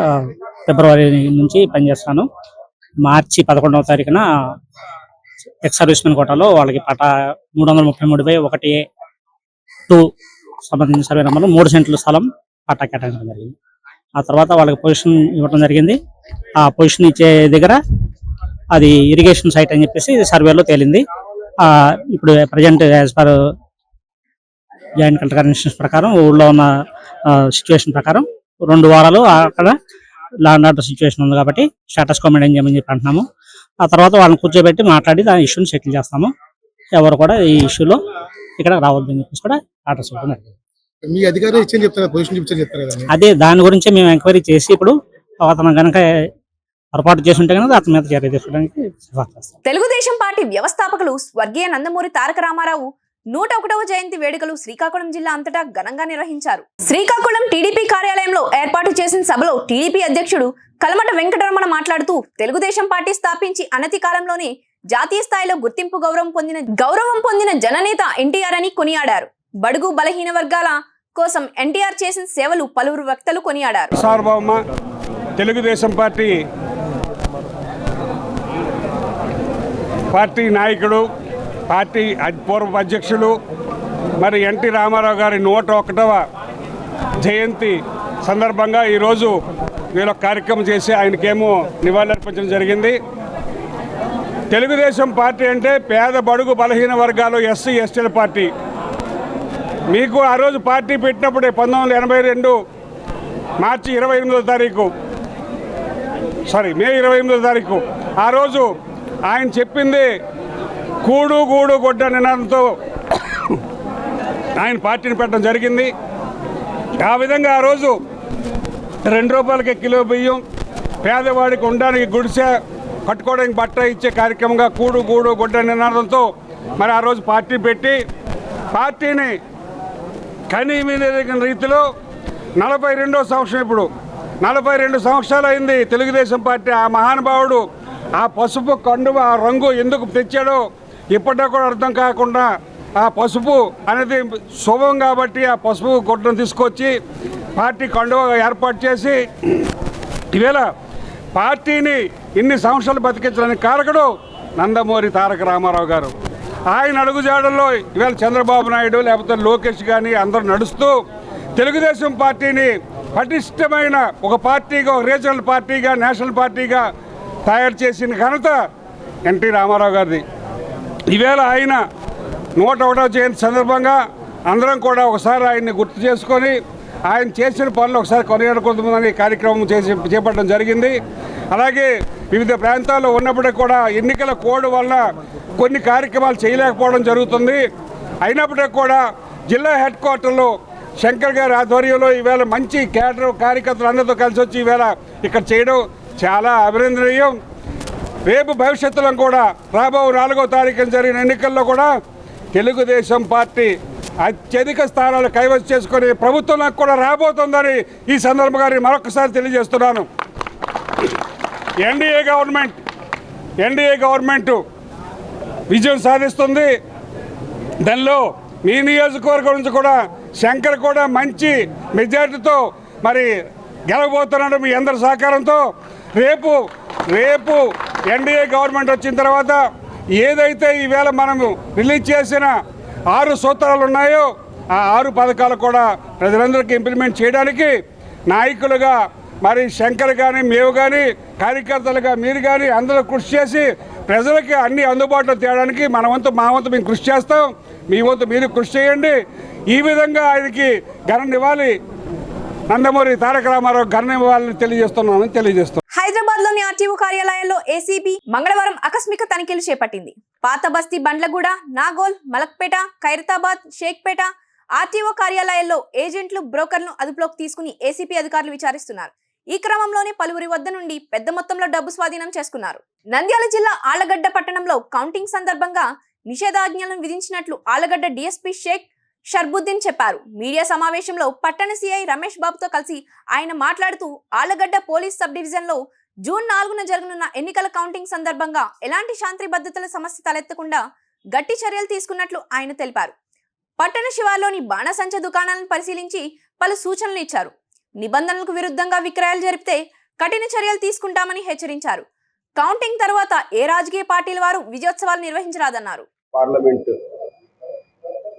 ఫిబ్రవరి నుంచి పనిచేస్తాను. మార్చి 11వ తారీఖున ఎక్స్ సర్వీస్మెన్ కోటాలో వాళ్ళకి పటా 333/1A2 సంబంధించిన సర్వే నెంబర్లో 3 సెంట్ల స్థలం పట్టా కేటాయించడం జరిగింది. ఆ తర్వాత వాళ్ళకి పొజిషన్ ఇవ్వడం జరిగింది. ఆ పొజిషన్ ఇచ్చే దగ్గర అది ఇరిగేషన్ సైట్ అని చెప్పేసి సర్వేలో తేలింది. ఇప్పుడు present as per joint collector instructions ప్రకారం ఊళ్ళో ఉన్న సిచ్యువేషన్ ప్రకారం 2 వారాలు అక్కడ లా అండ్ ఆర్డర్ సిచ్యువేషన్ ఉంది కాబట్టి స్టేటస్ కో మెయింటైన్ చేయమని చెప్పి అంటున్నాము. ఆ తర్వాత వాళ్ళని కూర్చోబెట్టి మాట్లాడి దాని ఇష్యూని సెటిల్ చేస్తాము. ఎవరు కూడా ఈ ఇష్యూలో ఇక్కడ రావద్దని చెప్పేసి కూడా ఆర్డర్స్ ఇవ్వడం. మీ అధికారులు ఇచ్చారని చెప్తారా, పొజిషన్ ఇచ్చారని చెప్తారా? అదే దాని గురించి మేము ఎంక్వైరీ చేసి ఇప్పుడు అతను కనుక పొరపాటు చేసి ఉంటే కనుక అతని మీద చర్య తీసుకోవడానికి సిఫార్సు చేస్తాం. తెలుగుదేశం పార్టీ వ్యవస్థాపకులు స్వర్గీయ నందమూరి తారక రామారావు 101వ జయంతి వేడుకలు శ్రీకాకుళం జిల్లా అంతటా ఘనంగా నిర్వహించారు. శ్రీకాకుళం టీడీపీ కార్యాలయంలో ఏర్పాటు చేసిన సభలో టీడీపీ అధ్యక్షుడు కలమట వెంకటరమణ మాట్లాడుతూ తెలుగుదేశం పార్టీ స్థాపించి అనతి కాలంలోనే జాతీయ స్థాయిలో గుర్తింపు గౌరవం పొందిన జననేత ఎన్టీఆర్ అని కొనియాడారు. బడుగు బలహీన వర్గాల కోసం ఎన్టీఆర్ చేసిన సేవలు పలువురు వక్తలు కొనియాడారు. సార్వభౌమ తెలుగుదేశం పార్టీ నాయకుడు, పార్టీ పూర్వ అధ్యక్షులు మరి ఎన్టీ రామారావు గారి 101వ జయంతి సందర్భంగా ఈరోజు వీళ్ళ కార్యక్రమం చేసి ఆయనకేమో నివాళులర్పించడం జరిగింది. తెలుగుదేశం పార్టీ అంటే పేద బడుగు బలహీన వర్గాలు ఎస్సీ ఎస్టీల పార్టీ. మీకు ఆ రోజు పార్టీ పెట్టినప్పుడే 1982 మార్చి 28వ తారీఖు మే 28వ తారీఖు ఆ రోజు ఆయన చెప్పింది కూడు గూడు గొడ్డ నినాదంతో ఆయన పార్టీని పెట్టడం జరిగింది. ఆ విధంగా ఆ రోజు 2 రూపాయలకి కిలో బియ్యం, పేదవాడికి ఉండడానికి గుడిసె, కట్టుకోవడానికి బట్ట ఇచ్చే కార్యక్రమంగా కూడు గూడు గొడ్డ నినాదంతో మరి ఆ రోజు పార్టీ పెట్టి పార్టీని కనీమిన రీతిలో 42వ సంవత్సరం ఇప్పుడు 42 సంవత్సరాలు అయింది తెలుగుదేశం పార్టీ. ఆ మహానుభావుడు ఆ పసుపు కండువ ఆ రంగు ఎందుకు తెచ్చాడో ఇప్పటికీ కూడా అర్థం కాకుండా ఆ పసుపు అనేది శుభం కాబట్టి ఆ పసుపు గుడ్డను తీసుకొచ్చి పార్టీ కండువ ఏర్పాటు చేసి ఈవేళ పార్టీని ఇన్ని సంవత్సరాలు బతికించడానికి కారకుడు నందమూరి తారక రామారావు గారు. ఆయన అడుగుజాడల్లో ఈవేళ చంద్రబాబు నాయుడు లేకపోతే లోకేష్ కానీ అందరూ నడుస్తూ తెలుగుదేశం పార్టీని పటిష్టమైన ఒక పార్టీగా, ఒక రీజనల్ పార్టీగా, నేషనల్ పార్టీగా తయారు చేసిన ఘనత ఎన్టీ రామారావు గారిది. ఈవేళ ఆయన 101వ జయంతి సందర్భంగా అందరం కూడా ఒకసారి ఆయన్ని గుర్తు చేసుకొని ఆయన చేసిన పనులు ఒకసారి కొనియాడుకుందామని కార్యక్రమం చేపట్టడం జరిగింది. అలాగే వివిధ ప్రాంతాల్లో ఉన్నప్పటికీ కూడా ఎన్నికల కోడ్ వల్ల కొన్ని కార్యక్రమాలు చేయలేకపోవడం జరుగుతుంది. అయినప్పటికీ కూడా జిల్లా హెడ్ క్వార్టర్లో శంకర్ గారి ఆధ్వర్యంలో ఈవేళ మంచి కేడర్ కార్యకర్తలు అందరితో కలిసి వచ్చి ఈవేళ ఇక్కడ చేయడం చాలా అభినందనీయం. రేపు భవిష్యత్తులో కూడా రాబో 4వ తారీఖున జరిగిన ఎన్నికల్లో కూడా తెలుగుదేశం పార్టీ అత్యధిక స్థానాలు కైవసం చేసుకుని ప్రభుత్వంలోకి కూడా రాబోతుందని ఈ సందర్భంగా మరొకసారి తెలియజేస్తున్నాను. ఎన్డీఏ గవర్నమెంట్ విజయం సాధిస్తుంది. దానిలో మీ నియోజకవర్గం నుంచి కూడా శంకర్ కూడా మంచి మెజార్టీతో మరి గెలవబోతున్నాడు మీ అందరి సహకారంతో. రేపు ఎన్డీఏ గవర్నమెంట్ వచ్చిన తర్వాత ఏదైతే ఈవేళ మనము రిలీజ్ చేసిన 6 సూత్రాలు ఉన్నాయో ఆ 6 పథకాలు కూడా ప్రజలందరికీ ఇంప్లిమెంట్ చేయడానికి నాయకులుగా మరి శంకర్ కానీ మేము కానీ కార్యకర్తలుగా మీరు కానీ అందరూ కృషి చేసి ప్రజలకి అన్ని అందుబాటులో తేయడానికి మా వంతు మేము కృషి చేస్తాం. మీ వంతు మీరు కృషి చేయండి. ఈ విధంగా ఆయనకి ఘన నివాళి నందమూరి తారక రామారావు ఘన నివాళిని తెలియజేస్తున్నాం. హైదరాబాద్ లోని ఆర్టీఓ కార్యాలయంలో ఏసీబీ మంగళవారం ఆకస్మిక తనిఖీలు చేపట్టింది. పాత బస్తీ, బండ్లగూడ, నాగోల్, మలక్పేట, ఖైరతాబాద్, షేక్పేట ఆర్టీఓ కార్యాలయాల్లో ఏజెంట్లు, బ్రోకర్లను అదుపులోకి తీసుకుని ఏసీపీ అధికారులు విచారిస్తున్నారు. ఈ క్రమంలోనే పలువురి వద్ద నుండి పెద్ద మొత్తంలో డబ్బు స్వాధీనం చేసుకున్నారు. నంద్యాల జిల్లా ఆళ్లగడ్డ పట్టణంలో కౌంటింగ్ సందర్భంగా నిషేధాజ్ఞలను విధించినట్లు ఆళ్లగడ్డ డీఎస్పీ షేక్ షర్బుద్దీన్ చెప్పారు. మీడియా సమావేశంలో పట్టణ సీఐ రమేష్ బాబుతో కలిసి ఆయన మాట్లాడుతూ ఆళ్లగడ్డ పోలీస్ సబ్ డివిజన్ లో జూన్ 4న జరగనున్న ఎన్నికల కౌంటింగ్ సందర్భంగా ఎలాంటి శాంతి భద్రతల సమస్య తలెత్తకుండా గట్టి చర్యలు తీసుకున్నట్లు ఆయన తెలిపారు. పట్టణ శివార్లోని బాణసంచ దుకాణాలను పరిశీలించి పలు సూచనలు ఇచ్చారు. నిబంధనలకు విరుద్ధంగా విక్రయాలు జరిపితే కఠిన చర్యలు తీసుకుంటామని హెచ్చరించారు. కౌంటింగ్ తర్వాత ఏ రాజకీయ పార్టీల వారు విజయోత్సవాలు నిర్వహించరాదన్నారు. పార్లమెంట్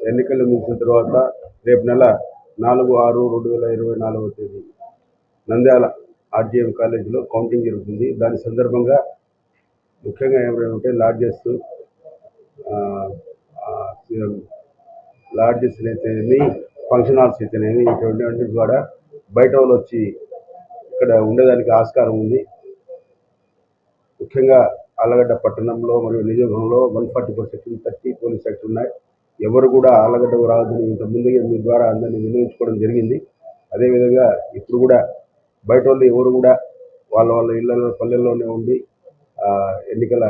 ఎన్నికలు ముగిసిన తర్వాత రేపు నెల 4/6/2024 తేదీ నంద్యాల ఆర్జీఎం కాలేజీలో కౌంటింగ్ జరుగుతుంది. దాని సందర్భంగా ముఖ్యంగా ఏమిటంటే లాడ్జెస్ అయితేనేమి, ఫంక్షన్ హాల్స్ అయితేనేమి ఇటువంటి కూడా బయట వాళ్ళు వచ్చి ఇక్కడ ఉండేదానికి ఆస్కారం ఉంది. ముఖ్యంగా ఆళ్లగడ్డ పట్టణంలో మరియు నియోజకవర్గంలో 144 సెక్షన్ 30 పోలీస్ సెక్షన్ ఉన్నాయి. ఎవరు కూడా ఆళ్లగడ్డకు రావద్దని ఇంతకుముందుగా మీ ద్వారా అందరినీ నిర్ణయించుకోవడం జరిగింది. అదేవిధంగా ఇప్పుడు కూడా బయట వాళ్ళు ఎవరు కూడా వాళ్ళ వాళ్ళ ఇళ్లలో పల్లెల్లోనే ఉండి ఎన్నికల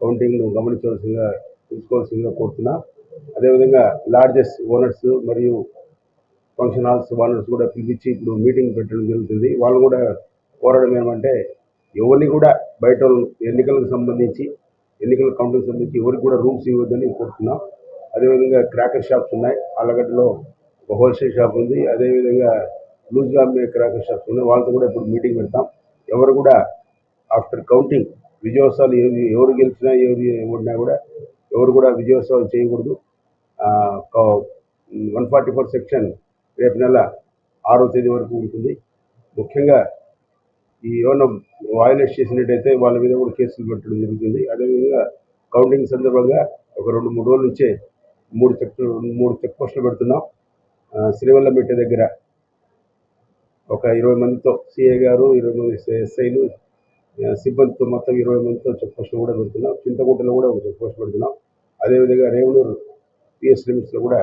కౌంటింగ్ను గమనించవలసిందిగా తెలుసుకోవాల్సిందిగా కోరుతున్నా. అదేవిధంగా లాడ్జెస్ ఓనర్స్ మరియు ఫంక్షన్ హాల్స్ ఓనర్స్ కూడా పిలిపించి ఇప్పుడు మీటింగ్ పెట్టడం జరుగుతుంది. వాళ్ళు కూడా కోరడం ఏమంటే ఎవరిని కూడా బయట ఎన్నికలకు సంబంధించి ఎన్నికల కౌంటింగ్ సంబంధించి ఎవరికి కూడా రూమ్స్ ఇవ్వద్దని కోరుతున్నాం. అదేవిధంగా క్రాకర్ షాప్స్ ఉన్నాయి, ఆళ్ళగడ్డలో ఒక హోల్సేల్ షాప్ ఉంది, అదేవిధంగా లూజ్గా అమ్మే క్రాకర్ షాప్స్ ఉన్నాయి. వాళ్ళతో కూడా ఇప్పుడు మీటింగ్ పెడతాం. ఎవరు కూడా ఆఫ్టర్ కౌంటింగ్ విజయోత్సవాలు ఎవరు గెలిచినా ఎవరు ఓడినా కూడా ఎవరు కూడా విజయోత్సవాలు చేయకూడదు. 144 సెక్షన్ రేపు నెల 6వ తేదీ వరకు ఉంటుంది. ముఖ్యంగా ఈ ఏమైనా వయలేట్ చేసినట్టయితే వాళ్ళ మీద కూడా కేసులు పెట్టడం జరుగుతుంది. అదేవిధంగా కౌంటింగ్ సందర్భంగా ఒక 2-3 రోజుల నుంచే 3 చెక్ పోస్టులు పెడుతున్నాం. శ్రీవల్లమెట్ట దగ్గర ఒక 20 మందితో సిఐ గారు 20 మంది ఎస్ఐలు సిబ్బందితో మొత్తం 20 మందితో చెక్ పోస్టులు కూడా పెడుతున్నాం. చింతకుంటలో కూడా ఒక చెక్ పోస్ట్ పెడుతున్నాం. అదేవిధంగా రేవనూరు పిఎస్ లిమిట్స్లో కూడా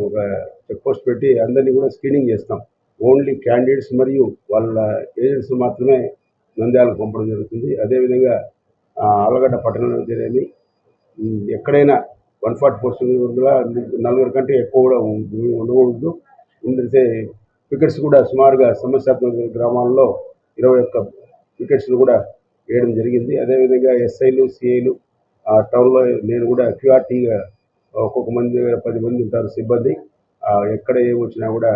ఒక చెక్ పోస్ట్ పెట్టి అందరినీ కూడా స్క్రీనింగ్ చేస్తాం. ఓన్లీ క్యాండిడేట్స్ మరియు వాళ్ళ ఏజెంట్స్ మాత్రమే నంద్యాలకు పంపడం జరుగుతుంది. అదేవిధంగా ఆళ్ళగడ్డ పట్టణంలో జరిగి ఎక్కడైనా 144 4 కంటే ఎక్కువ కూడా ఉండకూడదు. ఉండితే వికెట్స్ కూడా సుమారుగా సమస్యాత్మక గ్రామాల్లో 21 వికెట్స్ను కూడా వేయడం జరిగింది. అదేవిధంగా ఎస్ఐలు సిఐలు టౌన్లో నేను కూడా క్యూఆర్టీగా ఒక్కొక్క మంది 10 మంది ఉంటారు సిబ్బంది. ఎక్కడ ఏ వచ్చినా కూడా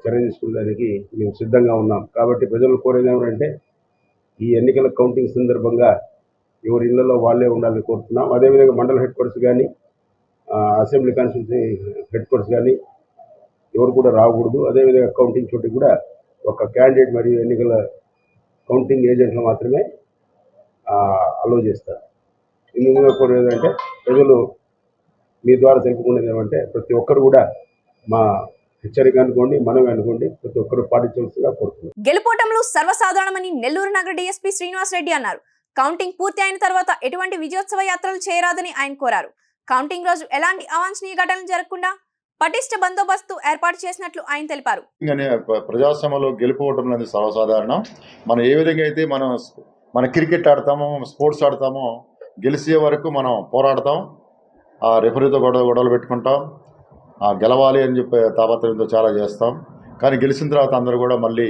చర్య తీసుకునేదానికి మేము సిద్ధంగా ఉన్నాం. కాబట్టి ప్రజలు కోరేది ఏమంటే ఈ ఎన్నికల కౌంటింగ్ సందర్భంగా ఎవరి ఇళ్లలో వాళ్ళే ఉండాలని కోరుతున్నాం. అదేవిధంగా మండల హెడ్ క్వార్టర్స్ కానీ అసెంబ్లీ కాన్స్టిట్యూన్సీ హెడ్ క్వార్టర్స్ కానీ ఎవరు కూడా రాకూడదు. అదేవిధంగా కౌంటింగ్ చోటు కూడా ఒక క్యాండిడేట్ మరియు ఎన్నికల కౌంటింగ్ ఏజెంట్లు మాత్రమే అలో చేస్తారు. ఇందులో కోరేదంటే ప్రజలు మీ ద్వారా తెలుపుకునేది ఏమంటే ప్రతి ఒక్కరు కూడా మా హెచ్చరిక అనుకోండి, మనమే అనుకోండి, ప్రతి ఒక్కరు పాటించవలసిగా కోరుతున్నాం. గెలుపోటములు సర్వసాధారణమని నెల్లూరు నగర డీఎస్పీ శ్రీనివాస్ రెడ్డి అన్నారు. కౌంటింగ్ పూర్తి అయిన తర్వాత ఎటువంటి విజయోత్సవ యాత్రలు చేయరాదని ఆయన కోరారు. కౌంటింగ్ రోజు ఎలాంటి అవాంఛనీయ ఘటనలు జరగకుండా పటిష్ట బందోబస్తు ఏర్పాటు చేసినట్లు ఆయన తెలిపారు. ప్రజాస్వామ్యంలో గెలుపోవటం అనేది సర్వసాధారణం. మనం ఏ విధంగా అయితే మన క్రికెట్ ఆడతామో, స్పోర్ట్స్ ఆడతామో, గెలిచే వరకు మనం పోరాడతాం, రెఫరీతో గొడవలు పెట్టుకుంటాం, గెలవాలి అని చెప్పి తాపత్రయంతో చాలా చేస్తాం. కానీ గెలిచిన తర్వాత అందరూ కూడా మళ్ళీ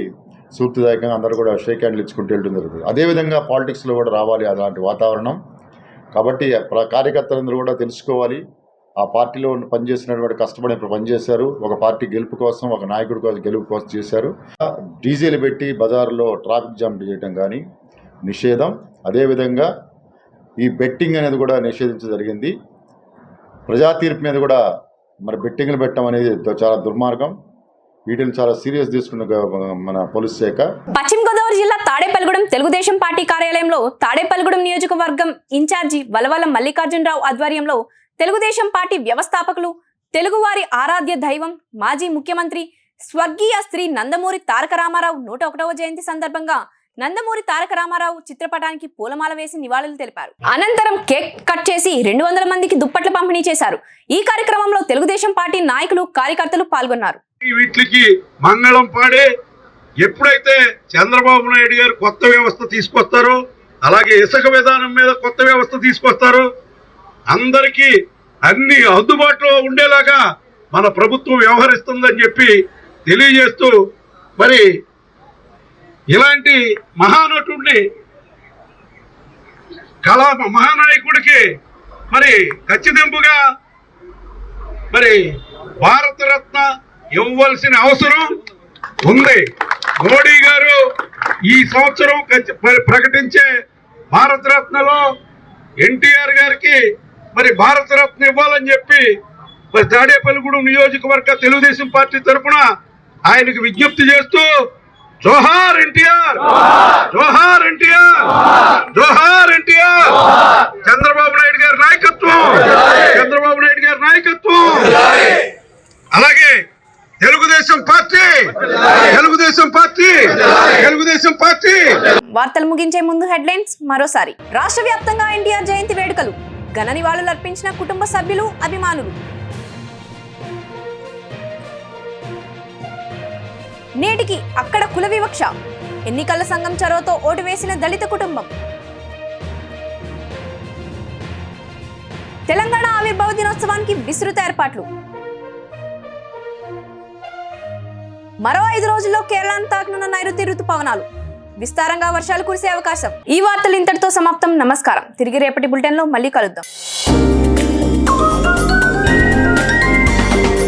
స్ఫూర్తిదాయకంగా అందరూ కూడా షేక్ హ్యాండ్లు ఇచ్చుకుంటూ వెళ్ళడం జరుగుతుంది. అదేవిధంగా పాలిటిక్స్లో కూడా రావాలి అలాంటి వాతావరణం. కాబట్టి కార్యకర్తలందరూ కూడా తెలుసుకోవాలి, ఆ పార్టీలో పనిచేసినటువంటి కష్టపడి పనిచేశారు. ఒక పార్టీ గెలుపు కోసం, ఒక నాయకుడి కోసం గెలుపు కోసం చేశారు. డీజేలు పెట్టి బజార్లో ట్రాఫిక్ జామ్ చేయడం కానీ నిషేధం. అదేవిధంగా ఈ బెట్టింగ్ అనేది కూడా నిషేధించడం జరిగింది. ప్రజా తీర్పు మీద కూడా మరి బెట్టింగ్లు పెట్టడం అనేది చాలా దుర్మార్గం. వీటిని చాలా సీరియస్ తీసుకున్న మన పోలీస్ శాఖ. పశ్చిమ గోదావరి జిల్లా తాడేపల్లిగూడెం తెలుగుదేశం పార్టీ కార్యాలయంలో తాడేపల్లిగూడెం నియోజకవర్గం ఇన్ఛార్జి వలవల మల్లికార్జునరావు ఆధ్వర్యంలో తెలుగుదేశం పార్టీ వ్యవస్థాపకులు, తెలుగువారి ఆరాధ్య దైవం, మాజీ ముఖ్యమంత్రి స్వర్గీయ శ్రీ నందమూరి తారక రామారావు 101వ జయంతి సందర్భంగా నందమూరి తారక రామారావు చిత్రపటానికి పూలమాల వేసి నివాళులు తెలిపారు. అనంతరం కేక్ కట్ చేసి 200 మందికి దుప్పట్లు పంపిణీ చేశారు. ఈ కార్యక్రమంలో తెలుగుదేశం పార్టీ నాయకులు, కార్యకర్తలు పాల్గొన్నారు. వీటికి మంగళం పాడే ఎప్పుడైతే చంద్రబాబు నాయుడు గారు కొత్త వ్యవస్థ తీసుకొస్తారో, అలాగే ఇసుక విధానం మీద కొత్త వ్యవస్థ తీసుకొస్తారో, అందరికీ అన్ని అందుబాటులో ఉండేలాగా మన ప్రభుత్వం వ్యవహరిస్తుందని చెప్పి తెలియజేస్తూ, మరి ఇలాంటి మహానటుడిని, మహానాయకుడికి మరి ఖచ్చితంగా మరి భారతరత్న ఇవ్వాల్సిన అవసరం ఉంది. మోడీ గారు ఈ సంవత్సరం ప్రకటించే భారతరత్నలో ఎన్టీఆర్ గారికి మరి భారతరత్న ఇవ్వాలని చెప్పి మరి తాడేపల్లిగూడెం నియోజకవర్గ తెలుగుదేశం పార్టీ తరఫున ఆయనకు విజ్ఞప్తి చేస్తూ, జోహార్ ఎన్టీఆర్, జోహార్ ఎన్టీఆర్, జోహార్ ఎన్టీఆర్, చంద్రబాబు నాయుడు గారి నాయకత్వం, చంద్రబాబు నాయుడు గారి నాయకత్వం, అలాగే Telugu Desam party, Telugu Desam party, Telugu Desam party. వార్తలు ముగించే ముందు హెడ్లైన్స్ మరోసారి. రాష్ట్ర వ్యాప్తంగా ఎన్టీఆర్ జయంతి వేడుకలు, ఘన నివాళులు అర్పించిన కుటుంబ సభ్యులు, అభిమానులు. నేటికి అక్కడ కుల వివక్ష, ఎన్నికల సంఘం చొరవతో ఓటు వేసిన దళిత కుటుంబం. తెలంగాణ ఆవిర్భావ దినోత్సవానికి విస్తృత ఏర్పాట్లు. మరో 5 రోజుల్లో కేరళను తాకనున్న నైరుతి రుతుపవనాలు. విస్తారంగా వర్షాలు కురిసే అవకాశం. ఈ వార్తలు ఇంతటితో సమాప్తం. నమస్కారం. తిరిగి రేపటి బులెటిన్లో మళ్ళీ కలుద్దాం.